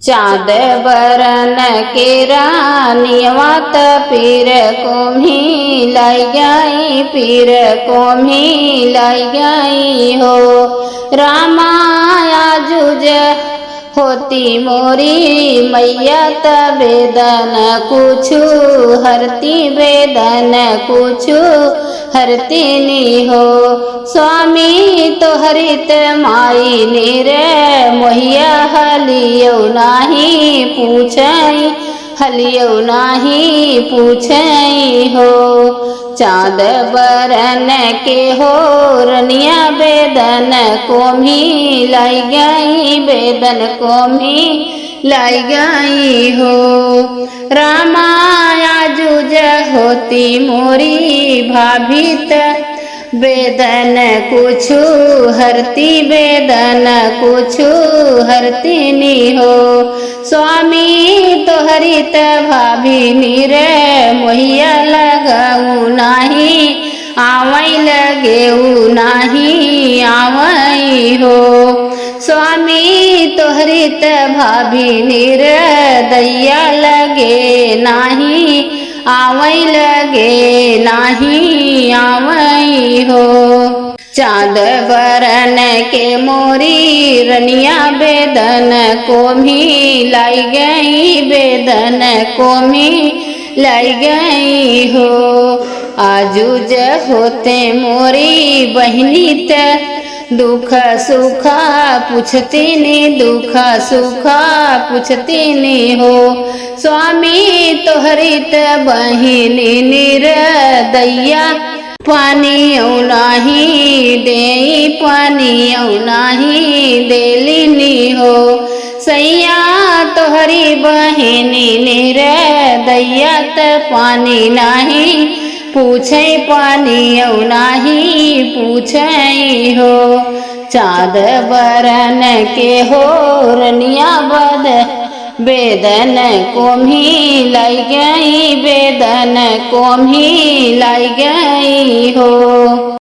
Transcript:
चाँद बरन के रानियवा त पीर कोम्ही लाई गई, पीर कोम्ही लाई गई हो। रामाया जुज होती मोरी मैया त बेदन कुछु हरती, बेदन कुछु हरती नी हो। स्वामी तो हरित माई नीर मोहिया हलियो नाही पूछई, हलियो नाही पूछई हो। चाँद बरन के हो रनिया बेदन कोम्ही लाई गई, बेदन कोम्ही लाई गई हो। रामाया जुज होती मोरी भाभित बेदन कुछु हरती, बेदन कुछु हरती नी हो। स्वामी तो हरित भाभी नीर मोहिया लगाऊ नाही, आवई लगेऊ नाही आवई हो। स्वामी तो हरित भाभी नीर दैया लगे नाही, आवई लगे नाही आवई हो। चाँद बरन के मोरी रनिया बेदन कोम्ही लाई गई, बेदन कोम्ही लाई गई हो। आजुज होते मोरी बहनी त दुख सुखा पूछती नी, दुख सुखा पूछती नी हो। स्वामी तो हरित बहिनी नीर दैया पानी नाही देई, पानी नाही देली नी हो। सैया तो हरी बहिनी नीर दैया त पानी नाही पूछे, पानी नाही पूछई हो। चाँद बरन के हो रनिया बद बेदन कोम्ही लाई गई, बेदन कोम्ही लाई गई हो।